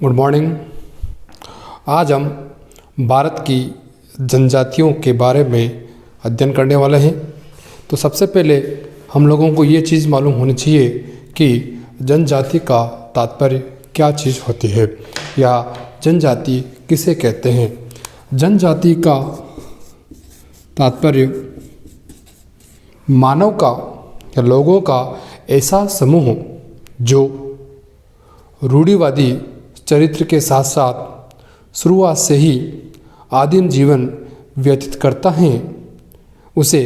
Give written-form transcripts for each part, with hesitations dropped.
Good morning. आज हम भारत की जनजातियों के बारे में अध्ययन करने वाले हैं। तो सबसे पहले हम लोगों को ये चीज़ मालूम होनी चाहिए कि जनजाति का तात्पर्य क्या चीज़ होती है या जनजाति किसे कहते हैं। जनजाति का तात्पर्य मानव का या लोगों का ऐसा समूह जो रूढ़िवादी चरित्र के साथ साथ शुरुआत से ही आदिम जीवन व्यतीत करता है, उसे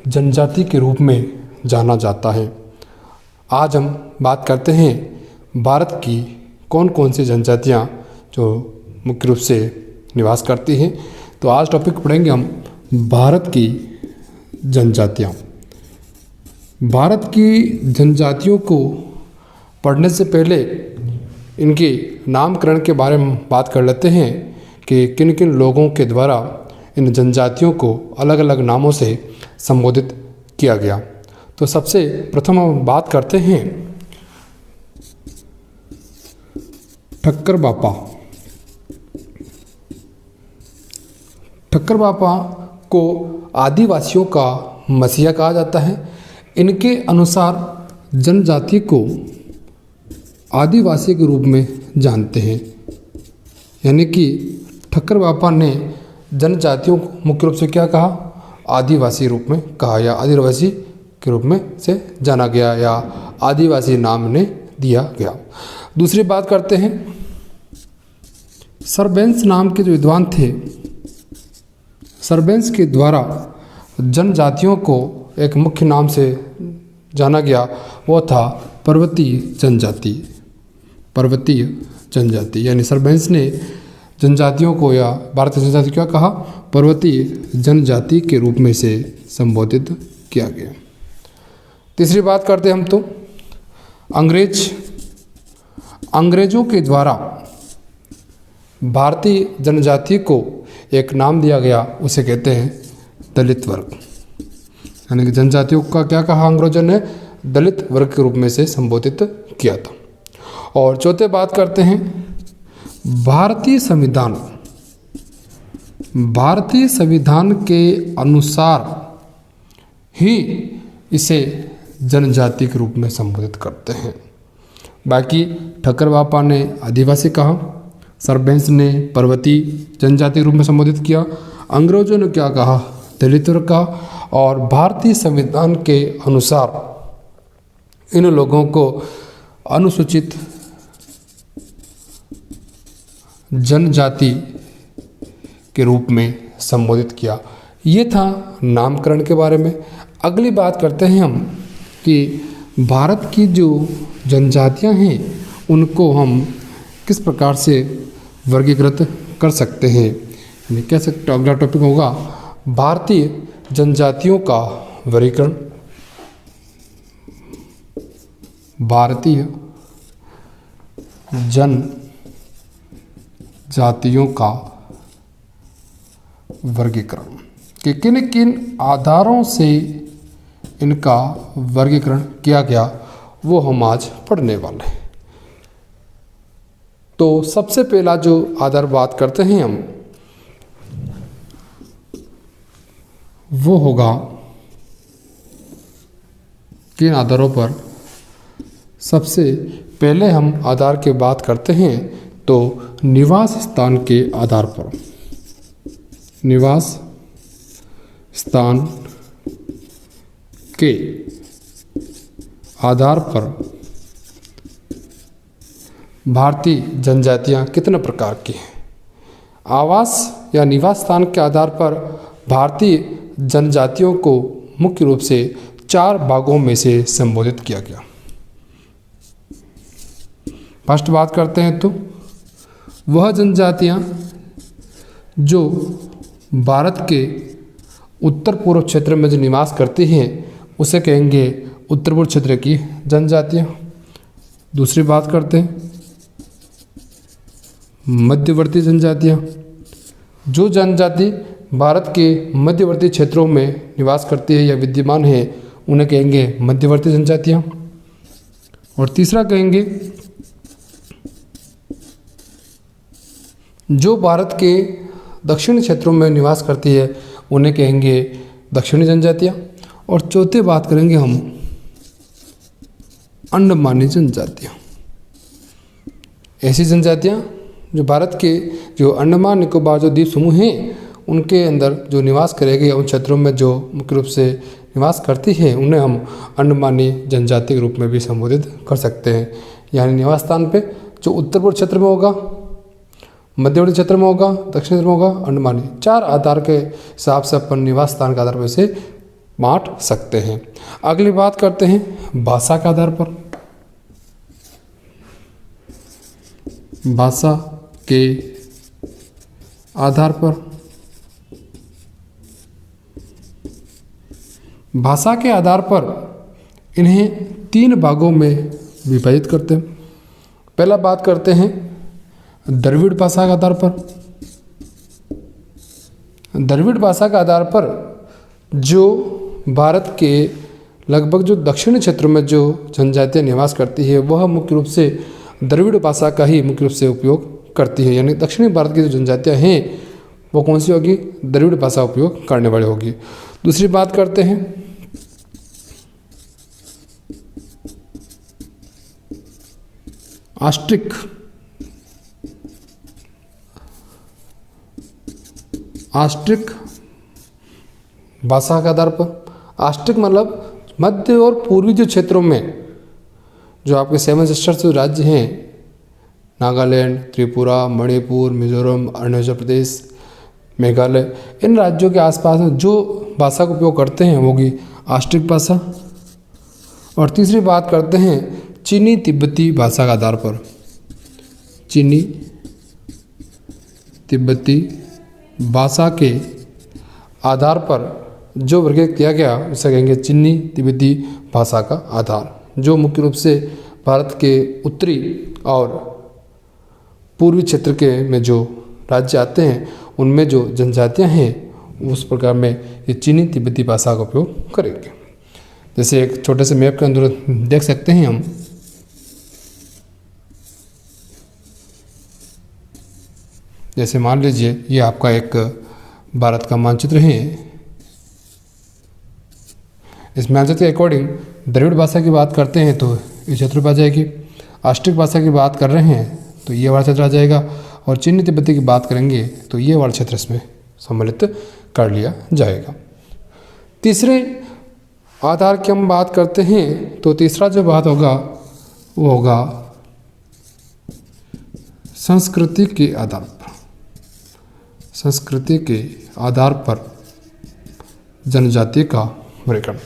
जनजाति के रूप में जाना जाता है। आज हम बात करते हैं भारत की कौन कौन सी जनजातियाँ जो मुख्य रूप से निवास करती हैं। तो आज टॉपिक पढ़ेंगे हम भारत की जनजातियाँ। भारत की जनजातियों को पढ़ने से पहले इनके नामकरण के बारे में बात कर लेते हैं कि किन किन लोगों के द्वारा इन जनजातियों को अलग अलग नामों से संबोधित किया गया। तो सबसे प्रथम हम बात करते हैं ठक्कर बापा। ठक्कर बापा को आदिवासियों का मसीहा कहा जाता है। इनके अनुसार जनजाति को आदिवासी के रूप में जानते हैं, यानी कि ठक्कर बापा ने जनजातियों को मुख्य रूप से क्या कहा, आदिवासी रूप में कहा या आदिवासी के रूप में से जाना गया या आदिवासी नाम ने दिया गया। दूसरी बात करते हैं सरबेंस नाम के जो विद्वान थे, सरबेंस के द्वारा जनजातियों को एक मुख्य नाम से जाना गया, वो था पर्वतीय जनजाति। पर्वतीय जनजाति यानी सरबेंस ने जनजातियों को या भारतीय जनजाति क्या कहा, पर्वतीय जनजाति के रूप में से संबोधित किया गया। तीसरी बात करते हम तो अंग्रेजों के द्वारा भारतीय जनजाति को एक नाम दिया गया, उसे कहते हैं दलित वर्ग। यानी कि जनजातियों का क्या कहा अंग्रेजों ने, दलित वर्ग के रूप में से संबोधित किया था। और चौथे बात करते हैं भारतीय संविधान। भारतीय संविधान के अनुसार ही इसे जनजाति के रूप में संबोधित करते हैं। बाकी ठक्कर बापा ने आदिवासी कहा, सरबेंस ने पर्वतीय जनजाति के रूप में संबोधित किया, अंग्रेजों ने क्या कहा, दलित वर्ग का। और भारतीय संविधान के अनुसार इन लोगों को अनुसूचित जनजाति के रूप में संबोधित किया। ये था नामकरण के बारे में। अगली बात करते हैं हम कि भारत की जो जनजातियां हैं उनको हम किस प्रकार से वर्गीकृत कर सकते हैं। यानी कह सकते अगला टॉपिक होगा भारतीय जनजातियों का वर्गीकरण। भारतीय जनजातियों का वर्गीकरण कि किन किन आधारों से इनका वर्गीकरण किया गया, वो हम आज पढ़ने वाले हैं। तो सबसे पहला जो आधार बात करते हैं हम, वो होगा किन आधारों पर। सबसे पहले हम आधार की बात करते हैं तो निवास स्थान के आधार पर। निवास स्थान के आधार पर भारतीय जनजातियां कितने प्रकार की हैं। आवास या निवास स्थान के आधार पर भारतीय जनजातियों को मुख्य रूप से 4 भागों में से संबोधित किया गया। फर्स्ट बात करते हैं तो वह जनजातियां जो भारत के उत्तर पूर्व क्षेत्र में जो निवास करती हैं उसे कहेंगे उत्तर पूर्व क्षेत्र की जनजातियां। दूसरी बात करते हैं मध्यवर्ती जनजातियां। जो जनजाति भारत के मध्यवर्ती क्षेत्रों में निवास करती है या विद्यमान है उन्हें कहेंगे मध्यवर्ती जनजातियां। और तीसरा कहेंगे जो भारत के दक्षिणी क्षेत्रों में निवास करती है उन्हें कहेंगे दक्षिणी जनजातियाँ। और चौथे बात करेंगे हम अंडमानी जनजातियाँ। ऐसी जनजातियाँ जो भारत के जो अंडमान निकोबार जो द्वीप समूह हैं उनके अंदर जो निवास करेगी, उन क्षेत्रों में जो मुख्य रूप से निवास करती है उन्हें हम अंडमानी जनजाति के रूप में भी संबोधित कर सकते हैं। यानी निवास स्थान पे जो उत्तर पूर्व क्षेत्र में होगा, मध्यवर्ती क्षेत्र में होगा, दक्षिण क्षेत्र में होगा, अंडमानी, 4 आधार के हिसाब से अपन निवास स्थान के आधार पर इसे बांट सकते हैं। अगली बात करते हैं भाषा के आधार पर। भाषा के आधार पर, भाषा के आधार पर इन्हें 3 भागों में विभाजित करते हैं। पहला बात करते हैं द्रविड़ भाषा के आधार पर। द्रविड़ भाषा के आधार पर जो भारत के लगभग जो दक्षिणी क्षेत्रों में जो जनजातियाँ निवास करती है वह मुख्य रूप से द्रविड़ भाषा का ही मुख्य रूप से उपयोग करती है। यानी दक्षिणी भारत की जो जनजातियाँ हैं वो कौन सी होगी? द्रविड़ भाषा उपयोग करने वाली होगी। दूसरी बात करते हैं आस्ट्रिक। आस्ट्रिक भाषा के आधार पर, आस्ट्रिक मतलब मध्य और पूर्वी जो क्षेत्रों में जो आपके 7 सिस्टर्स जो राज्य हैं, नागालैंड, त्रिपुरा, मणिपुर, मिजोरम, अरुणाचल प्रदेश, मेघालय, इन राज्यों के आसपास में जो भाषा का उपयोग करते हैं वो होगी आस्ट्रिक भाषा। और तीसरी बात करते हैं चीनी तिब्बती भाषा के आधार पर। चीनी तिब्बती भाषा के आधार पर जो वर्गीकृत किया गया उसे कहेंगे चीनी तिब्बती भाषा का आधार, जो मुख्य रूप से भारत के उत्तरी और पूर्वी क्षेत्र के में जो राज्य आते हैं उनमें जो जनजातियां हैं उस प्रकार में ये चीनी तिब्बती भाषा का उपयोग करेंगे। जैसे एक छोटे से मैप के अंदर देख सकते हैं हम, जैसे मान लीजिए ये आपका एक भारत का मानचित्र है। इस मानचित्र के अकॉर्डिंग द्रविड़ भाषा की बात करते हैं तो ये क्षेत्र आ जाएगी। आस्ट्रिक भाषा की बात कर रहे हैं तो ये वाला क्षेत्र आ जाएगा। और चीनी तिब्बती की बात करेंगे तो ये वाला क्षेत्र इसमें सम्मिलित कर लिया जाएगा। तीसरे आधार की हम बात करते हैं तो तीसरा जो बात होगा वो होगा संस्कृति के आधार पर। संस्कृति के आधार पर जनजाति का वर्गीकरण।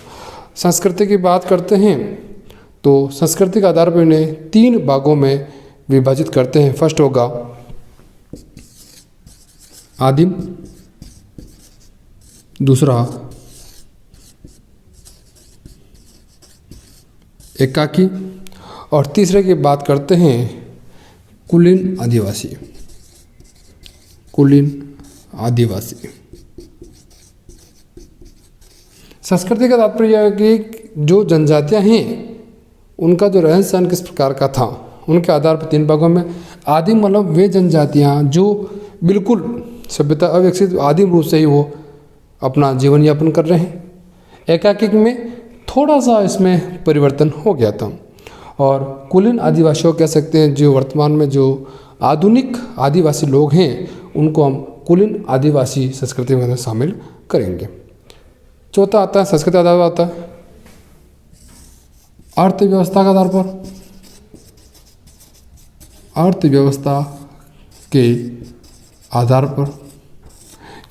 संस्कृति की बात करते हैं तो संस्कृति के आधार पर इन्हें 3 भागों में विभाजित करते हैं। फर्स्ट होगा आदिम, दूसरा एकाकी और तीसरे की बात करते हैं कुलीन आदिवासी। कुलीन आदिवासी। संस्कृति का तात्पर्य है कि जो जनजातियां हैं उनका जो रहन सहन किस प्रकार का था उनके आधार पर 3 भागों में। आदिम मतलब वे जनजातियां जो बिल्कुल सभ्यता अविकसित आदिम रूप से ही वो अपना जीवन यापन कर रहे हैं। एकाकिक में थोड़ा सा इसमें परिवर्तन हो गया था। और कुलीन आदिवासियों कह सकते हैं जो वर्तमान में जो आधुनिक आदिवासी लोग हैं उनको हम कुलीन आदिवासी संस्कृति में शामिल करेंगे। चौथा आता है संस्कृति आधार पर आता है अर्थव्यवस्था के आधार पर। अर्थव्यवस्था के आधार पर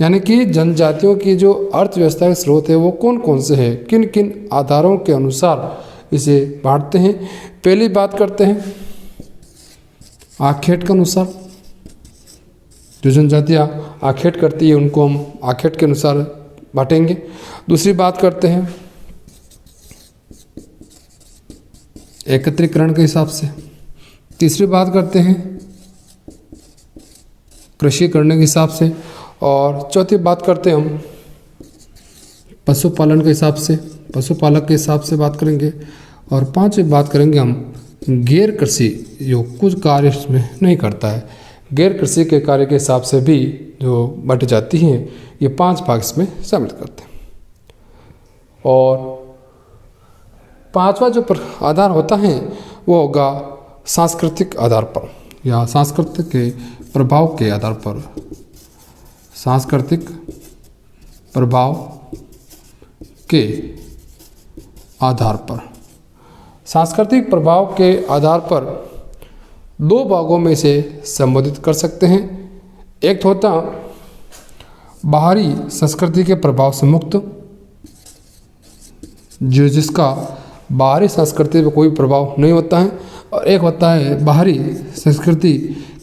यानी कि जनजातियों की जो अर्थव्यवस्था के स्रोत है वो कौन कौन से हैं, किन किन आधारों के अनुसार इसे बांटते हैं। पहली बात करते हैं आखेट के अनुसार। जो जनजातियाँ आखेट करती है उनको हम आखेट के अनुसार बांटेंगे। दूसरी बात करते हैं एकत्रीकरण के हिसाब से। तीसरी बात करते हैं कृषि करने के हिसाब से। और चौथी बात करते हैं हम पशुपालन के हिसाब से, पशुपालक के हिसाब से बात करेंगे। और पांचवी बात करेंगे हम गैर कृषि, जो कुछ कार्य इसमें नहीं करता है, गैर कृषि के कार्य के हिसाब से भी जो बांटी जाती हैं, ये 5 भाग इसमें शामिल करते हैं। और 5वां जो आधार होता है वो होगा सांस्कृतिक आधार पर या सांस्कृतिक के प्रभाव के आधार पर। सांस्कृतिक प्रभाव के आधार पर, सांस्कृतिक प्रभाव के आधार पर 2 भागों में से संबोधित कर सकते हैं। एक होता बाहरी संस्कृति के प्रभाव से मुक्त, जिसका बाहरी संस्कृति पर कोई प्रभाव नहीं होता है, और एक होता है बाहरी संस्कृति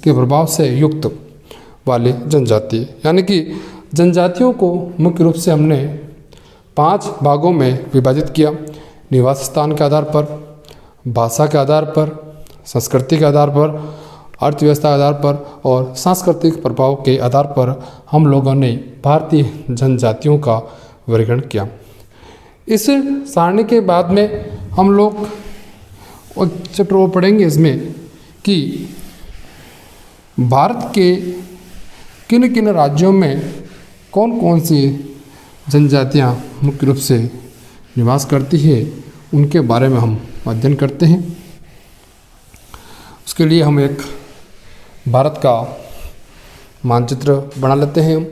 के प्रभाव से युक्त वाले जनजाति। यानी कि जनजातियों को मुख्य रूप से हमने 5 भागों में विभाजित किया। निवास स्थान के आधार पर, भाषा के आधार पर, संस्कृति के आधार पर, अर्थव्यवस्था के आधार पर और सांस्कृतिक प्रभाव के आधार पर हम लोगों ने भारतीय जनजातियों का वर्गीकरण किया। इस सारणी के बाद में हम लोग चैप्टर वो पढ़ेंगे इसमें कि भारत के किन किन राज्यों में कौन कौन सी जनजातियाँ मुख्य रूप से निवास करती है, उनके बारे में हम अध्ययन करते हैं। उसके लिए हम एक भारत का मानचित्र बना लेते हैं।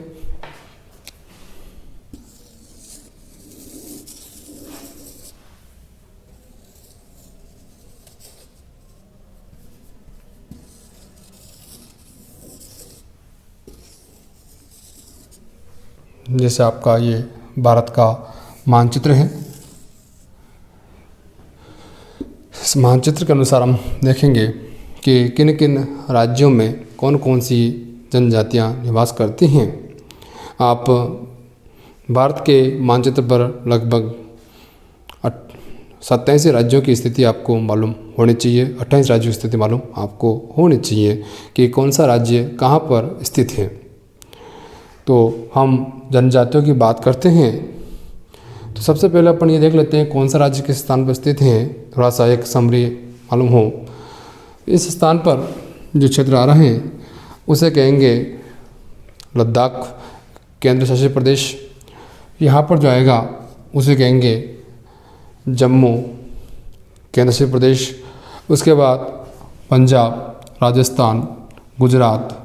जैसे आपका ये भारत का मानचित्र है। इस मानचित्र के अनुसार हम देखेंगे कि किन किन राज्यों में कौन कौन सी जनजातियां निवास करती हैं। आप भारत के मानचित्र पर लगभग 87 राज्यों की स्थिति आपको मालूम होनी चाहिए, 28 राज्यों की स्थिति मालूम आपको होनी चाहिए कि कौन सा राज्य कहाँ पर स्थित है। तो हम जनजातियों की बात करते हैं तो सबसे पहले अपन ये देख लेते हैं कौन सा राज्य किस स्थान पर स्थित है, थोड़ा सा एक समरी मालूम हो। इस स्थान पर जो क्षेत्र आ रहे हैं उसे कहेंगे लद्दाख केंद्र शासित प्रदेश। यहाँ पर जो आएगा उसे कहेंगे जम्मू केंद्र शासित प्रदेश। उसके बाद पंजाब, राजस्थान, गुजरात,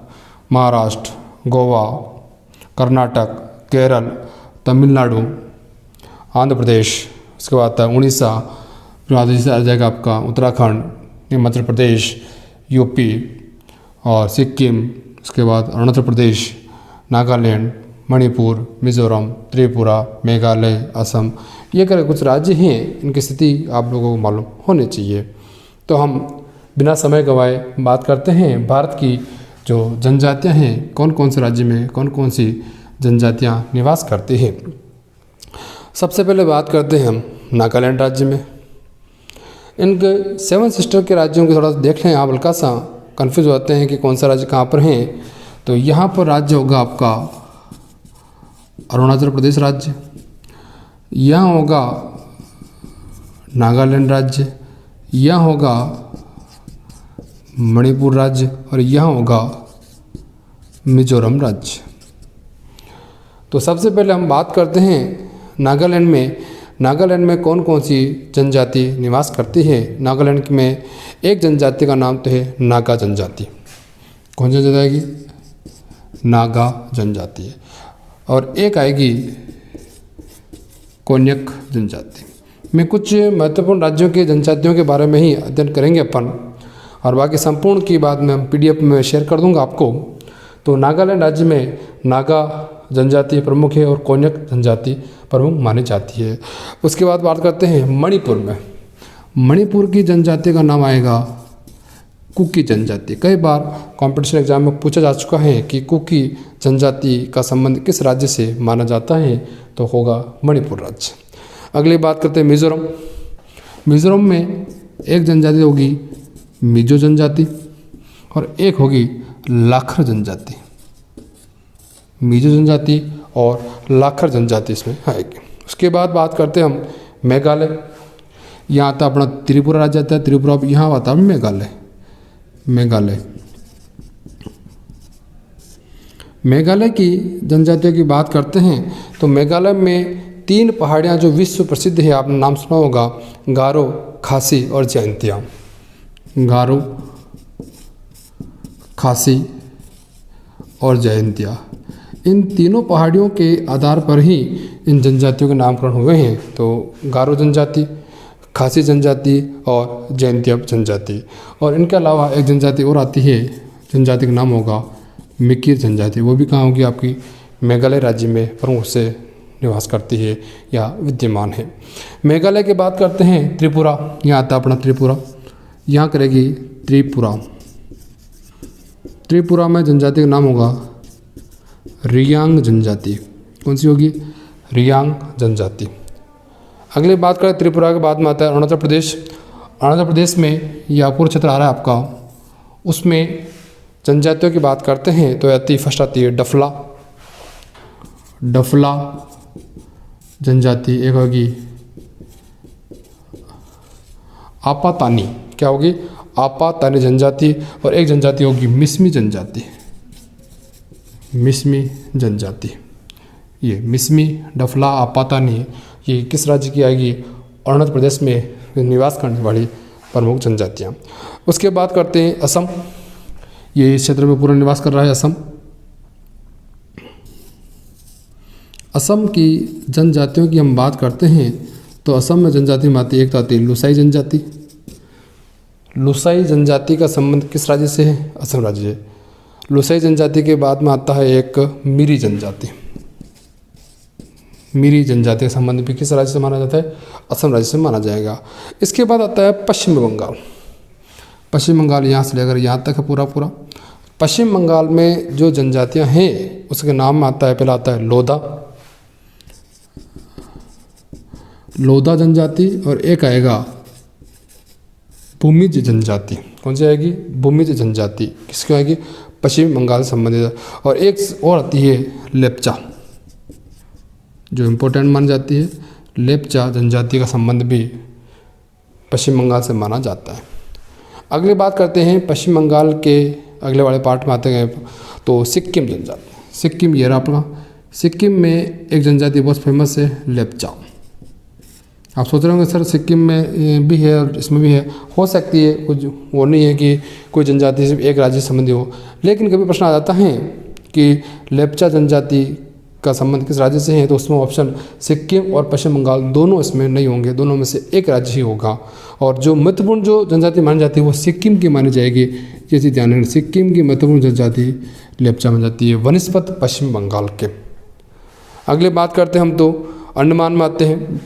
महाराष्ट्र, गोवा, कर्नाटक, केरल, तमिलनाडु, आंध्र प्रदेश, उसके बाद आता है उड़ीसा, फिर आ जाएगा आपका उत्तराखंड, हिमाचल प्रदेश, यूपी और सिक्किम, उसके बाद अरुणाचल प्रदेश, नागालैंड, मणिपुर, मिजोरम, त्रिपुरा, मेघालय, असम। ये कर कुछ राज्य हैं, इनकी स्थिति आप लोगों को मालूम होनी चाहिए। तो हम बिना समय गंवाए बात करते हैं भारत की जो जनजातियां हैं, कौन कौन से राज्य में कौन कौन सी जनजातियां निवास करती हैं। सबसे पहले बात करते हैं हम नागालैंड राज्य में। इनके 7 सिस्टर के राज्यों को थोड़ा देख लें, आप हल्का सा कन्फ्यूज होते हैं कि कौन सा राज्य कहाँ पर हैं। तो यहाँ पर राज्य होगा आपका अरुणाचल प्रदेश राज्य, यहाँ होगा नागालैंड राज्य, यहाँ होगा मणिपुर राज्य और यहाँ होगा मिजोरम राज्य। तो सबसे पहले हम बात करते हैं नागालैंड में। नागालैंड में कौन कौन सी जनजाति निवास करती है। नागालैंड में एक जनजाति का नाम तो है नागा जनजाति। कौन सी जनजाति आएगी? नागा जनजाति। और एक आएगी कोन्यक जनजाति। में कुछ महत्वपूर्ण राज्यों के जनजातियों के बारे में ही अध्ययन करेंगे अपन, और बाकी संपूर्ण की बात मैं PDF में शेयर कर दूंगा आपको। तो नागालैंड राज्य में नागा जनजाति प्रमुख है और कोन्यक जनजाति प्रमुख मानी जाती है। उसके बाद बात करते हैं मणिपुर में। मणिपुर की जनजाति का नाम आएगा कुकी जनजाति। कई बार कॉम्पिटिशन एग्जाम में पूछा जा चुका है कि कुकी जनजाति का संबंध किस राज्य से माना जाता है, तो होगा मणिपुर राज्य। अगली बात करते हैं मिजोरम। मिजोरम में एक जनजाति होगी मिजो जनजाति और एक होगी लाखर जनजाति। मिजो जनजाति और लाखर जनजाति इसमें आएगी। उसके बाद बात करते हैं हम मेघालय। यहाँ आता अपना त्रिपुरा राज्य आता है, त्रिपुरा यहाँ आता है मेघालय। मेघालय मेघालय की जनजातियों की बात करते हैं तो मेघालय में 3 पहाड़ियाँ जो विश्व प्रसिद्ध है, आपने नाम सुना होगा, गारो, खासी और जयंतिया। गारो, खासी और जयंतिया, इन तीनों पहाड़ियों के आधार पर ही इन जनजातियों के नामकरण हुए हैं। तो गारो जनजाति, खासी जनजाति और जयंतिया जनजाति। और इनके अलावा एक जनजाति और आती है, जनजाति का नाम होगा मिकिर जनजाति। वो भी कहाँ होगी? आपकी मेघालय राज्य में प्रमुख से निवास करती है या विद्यमान है। मेघालय की बात करते हैं, त्रिपुरा, यहाँ आता अपना त्रिपुरा, यहाँ करेगी त्रिपुरा। त्रिपुरा में जनजाति का नाम होगा रियांग जनजाति। कौन सी होगी? रियांग जनजाति। अगली बात करें त्रिपुरा के बाद में आता है अरुणाचल प्रदेश। अरुणाचल प्रदेश में यह पूर्व क्षेत्र आ रहा है आपका, उसमें जनजातियों की बात करते हैं तो आती फर्स्ट आती है डफला। डफला जनजाति। एक होगी आपातानी, क्या होगी? आपातानी जनजाति। और एक जनजाति होगी मिसमी जनजाति। मिसमी जनजाति, ये मिसमी, डफला, आपातानी, ये किस राज्य की आएगी? अरुणाचल प्रदेश में निवास करने वाली प्रमुख जनजातियाँ। उसके बाद करते हैं असम। ये इस क्षेत्र में पूरा निवास कर रहा है असम। असम की जनजातियों की हम बात करते हैं तो असम में जनजाति में आती है, एक तो आती है लुसाई जनजाति। लुसाई जनजाति का संबंध किस राज्य से है? असम राज्य है। लुसाई जनजाति के बाद में आता है एक मिरी जनजाति। मिरी जनजाति का संबंध भी किस राज्य से माना जाता है? असम राज्य से माना जाएगा। इसके बाद आता है पश्चिम बंगाल। पश्चिम बंगाल यहाँ से लेकर यहाँ तक है पूरा पूरा। पश्चिम बंगाल में जो जनजातियाँ हैं उसके नाम में आता है, पहला आता है लोधा, लोधा जनजाति, और एक आएगा भूमिज जनजाति। कौन सी आएगी? भूमिज जनजाति। किसकी आएगी? पश्चिम बंगाल से संबंधित। और एक और आती है लेप्चा, जो इम्पोर्टेंट मानी जाती है। लेप्चा जनजाति का संबंध भी पश्चिम बंगाल से माना जाता है। अगली बात करते हैं पश्चिम बंगाल के अगले वाले पार्ट में आते हैं तो सिक्किम जनजाति। सिक्किम ये रहा अपना। सिक्किम में एक जनजाति बहुत फेमस है, लेप्चा। आप सोच रहे होंगे सर सिक्किम में भी है और इसमें भी है, हो सकती है, कुछ वो नहीं है कि कोई जनजाति सिर्फ एक राज्य से संबंधी हो। लेकिन कभी प्रश्न आ जाता है कि लेप्चा जनजाति का संबंध किस राज्य से है, तो उसमें ऑप्शन सिक्किम और पश्चिम बंगाल दोनों इसमें नहीं होंगे, दोनों में से एक राज्य ही होगा। और जो महत्वपूर्ण जो जनजाति मानी जाती है वो सिक्किम की मानी जाएगी। ये चीज़ ध्यान रखना, सिक्किम की महत्वपूर्ण जनजाति लेप्चा मानी जाती है, वनस्पत पश्चिम बंगाल के। अगले बात करते हैं हम तो अंडमान में आते हैं।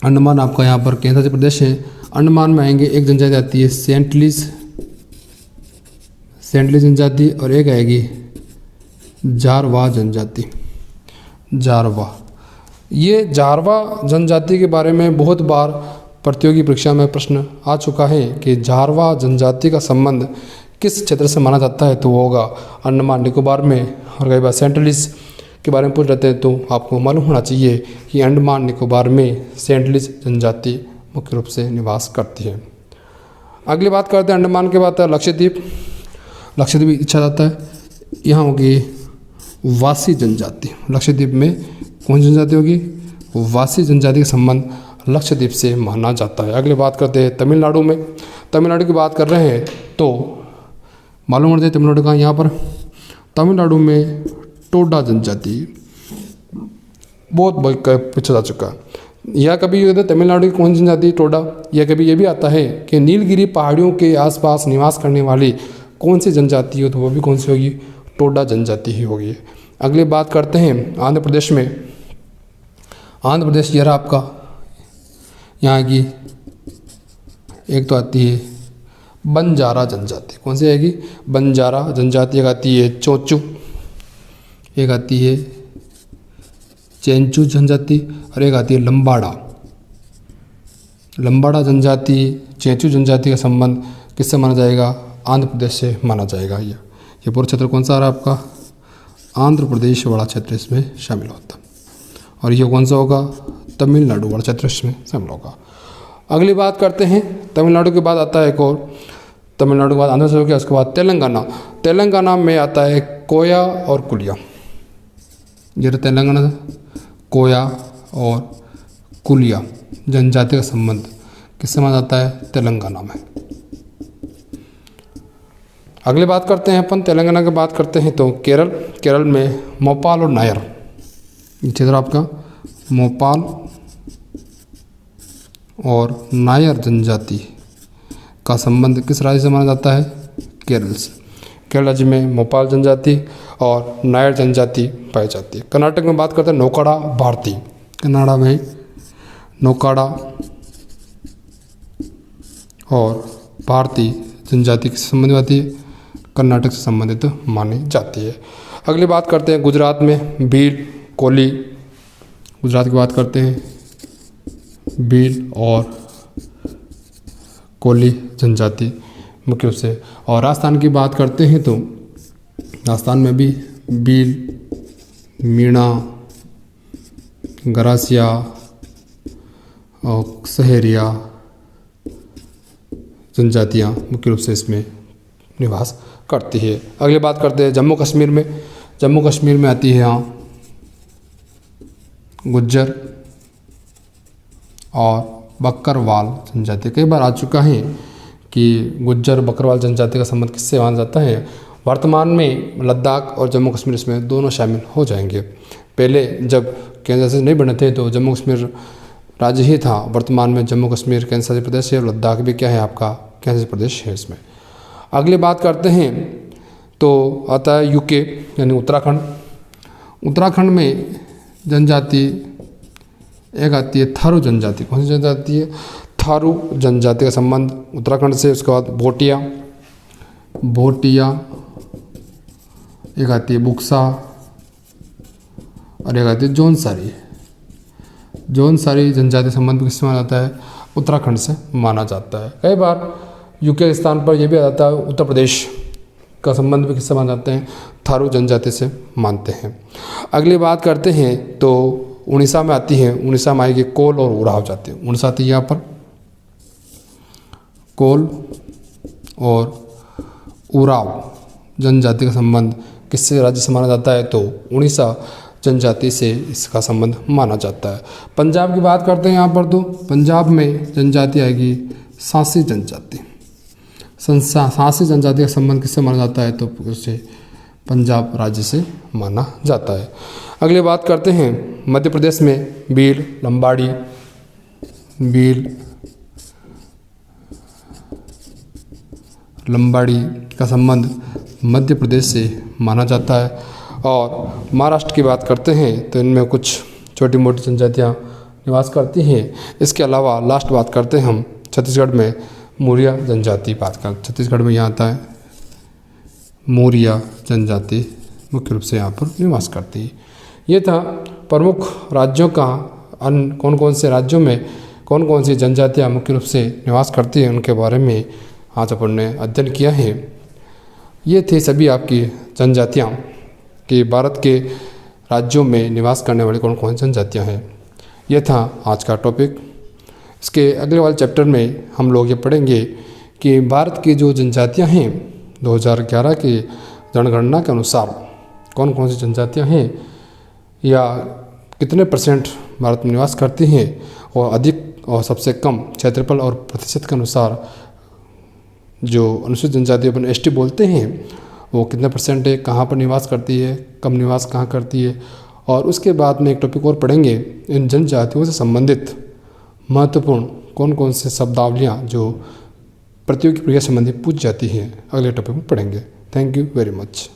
अंडमान आपका यहाँ पर केंद्र शासित प्रदेश है। अंडमान में आएंगे, एक जनजाति आती है सेंटलीज, सेंटलीज जनजाति, और एक आएगी जारवा जनजाति। जारवा, ये जारवा जनजाति के बारे में बहुत बार प्रतियोगी परीक्षा में प्रश्न आ चुका है कि जारवा जनजाति का संबंध किस क्षेत्र से माना जाता है, तो वो होगा अंडमान निकोबार में। और कई बार सेंटलीज के बारे में पूछ रहते हैं तो आपको मालूम होना चाहिए कि अंडमान निकोबार में सेंटलीज जनजाति मुख्य रूप से निवास करती है। अगली बात करते हैं अंडमान के बाद लक्षद्वीप। लक्षद्वीप इच्छा जाता है, यहाँ होगी वासी जनजाति। लक्षद्वीप में कौन सी जनजाति होगी? वासी जनजाति का संबंध लक्षद्वीप से माना जाता है। अगली बात करते हैं तमिलनाडु में। तमिलनाडु की बात कर रहे हैं तो मालूम होना चाहिए तमिलनाडु का, यहाँ पर तमिलनाडु में टोडा जनजाति बहुत पूछा जा चुका है। या कभी ये होता है तमिलनाडु की कौन सी जनजाति टोडा, या कभी ये भी आता है कि नीलगिरी पहाड़ियों के आसपास निवास करने वाली कौन सी जनजाति हो, तो वो भी कौन सी होगी? टोडा जनजाति ही होगी। अगली बात करते हैं आंध्र प्रदेश में। आंध्र प्रदेश ये रहा आपका, यहाँ की एक तो आती है बंजारा जनजाति। कौन सी आएगी? बंजारा जनजाति। एक आती है चोचू, एक आती है चेंचू जनजाति, और एक आती है लंबाड़ा। लंबाड़ा जनजाति, चेंचू जनजाति का संबंध किससे माना जाएगा? आंध्र प्रदेश से माना जाएगा। ये पूरा क्षेत्र कौन सा आ रहा है आपका? आंध्र प्रदेश वाला क्षेत्र इसमें शामिल होता है। और ये कौन सा होगा? तमिलनाडु वाला क्षेत्र इसमें शामिल होगा। अगली बात करते हैं तमिलनाडु के बाद आता है एक और, तमिलनाडु के बाद आंध्र प्रदेश हो गया, उसके बाद तेलंगाना। तेलंगाना में आता है कोया और कुलिया। ये रहा तेलंगाना, कोया और कुलिया जनजाति का संबंध किससे माना जाता है? तेलंगाना में। अगली बात करते हैं अपन, तेलंगाना की बात करते हैं तो केरल में मोपाल और नायर, चित्र आपका मोपाल और नायर जनजाति का संबंध किस राज्य से माना जाता है? केरल से। केरल राज्य में मोपाल जनजाति और नायर जनजाति पाई जाती है। कर्नाटक में बात करते हैं नौकाड़ा भारती, कन्नाडा में नौकाड़ा और भारती जनजाति किससे संबंधित आती है? कर्नाटक से संबंधित मानी जाती है। अगली बात करते हैं गुजरात में भील, कोली, गुजरात की बात करते हैं भील और कोली जनजाति मुख्य रूप से। और राजस्थान की बात करते हैं तो राजस्थान में भी भील, मीणा, गरासिया और सहरिया जनजातियाँ मुख्य रूप से इसमें निवास करती है। अगली बात करते हैं जम्मू कश्मीर में। जम्मू कश्मीर में आती है यहाँ गुज्जर और बकरवाल जनजाति। कई बार आ चुका है कि गुज्जर बकरवाल जनजाति का संबंध किससे माना जाता है? वर्तमान में लद्दाख और जम्मू कश्मीर इसमें दोनों शामिल हो जाएंगे। पहले जब केंद्र शासित नहीं बने थे तो जम्मू कश्मीर राज्य ही था, वर्तमान में जम्मू कश्मीर केंद्र शासित प्रदेश है और लद्दाख भी क्या है आपका? केंद्र शासित प्रदेश है इसमें। अगली बात करते हैं तो आता है यूके यानी उत्तराखंड। उत्तराखंड में जनजाति एक आती है थारू जनजाति। कौन सी जनजाति है? थारू जनजाति का संबंध उत्तराखंड से। उसके बाद भोटिया एक आती है, बुक्सा और एक आती है जौनसारी। जौनसारी जनजाति संबंध किससे माना जाता है? उत्तराखंड से माना जाता है। कई बार यूके के स्थान पर यह भी आ जाता है उत्तर प्रदेश का संबंध भी किससे माना जाते हैं? थारू जनजाति से मानते हैं। अगली बात करते हैं तो उड़ीसा में आती है, उड़ीसा में आएगी कोल और उराव जाति। उड़ीसा आती है यहाँ पर कोल और उराव जनजाति का संबंध किससे राज्य से माना जाता है? तो उड़ीसा जनजाति से इसका संबंध माना जाता है। पंजाब की बात करते हैं यहाँ पर तो पंजाब में जनजाति आएगी सांसी जनजाति। सांसी जनजाति का संबंध किससे माना जाता है? तो उसे पंजाब राज्य से माना जाता है। अगली बात करते हैं मध्य प्रदेश में भील, लंबाड़ी, लंबाड़ी का संबंध मध्य प्रदेश से माना जाता है। और महाराष्ट्र की बात करते हैं तो इनमें कुछ छोटी मोटी जनजातियाँ निवास करती हैं। इसके अलावा लास्ट बात करते हैं हम छत्तीसगढ़ में मौर्य जनजाति बात कर। छत्तीसगढ़ में यहाँ आता है मौर्य जनजाति मुख्य रूप से यहाँ पर निवास करती है। ये था प्रमुख राज्यों का कौन कौन से राज्यों में कौन कौन सी जनजातियाँ मुख्य रूप से निवास करती हैं उनके बारे में आज अपन ने अध्ययन किया है। ये थे सभी आपकी जनजातियाँ कि भारत के राज्यों में निवास करने वाली कौन कौन सी जनजातियाँ हैं। यह था आज का टॉपिक। इसके अगले वाले चैप्टर में हम लोग ये पढ़ेंगे कि भारत की जो जनजातियाँ हैं 2011 की जनगणना के अनुसार कौन कौन सी जनजातियाँ हैं या कितने % भारत में निवास करती हैं और अधिक और सबसे कम क्षेत्रफल और प्रतिशत के अनुसार जो अनुसूचित जनजाति अपन एसटी बोलते हैं वो कितने % है, कहाँ पर निवास करती है, कम निवास कहाँ करती है। और उसके बाद में एक टॉपिक और पढ़ेंगे इन जनजातियों से संबंधित महत्वपूर्ण कौन कौन से शब्दावलियाँ जो प्रतियोगी क्रिया संबंधी पूछ जाती हैं, अगले टॉपिक में पढ़ेंगे। Thank you very much.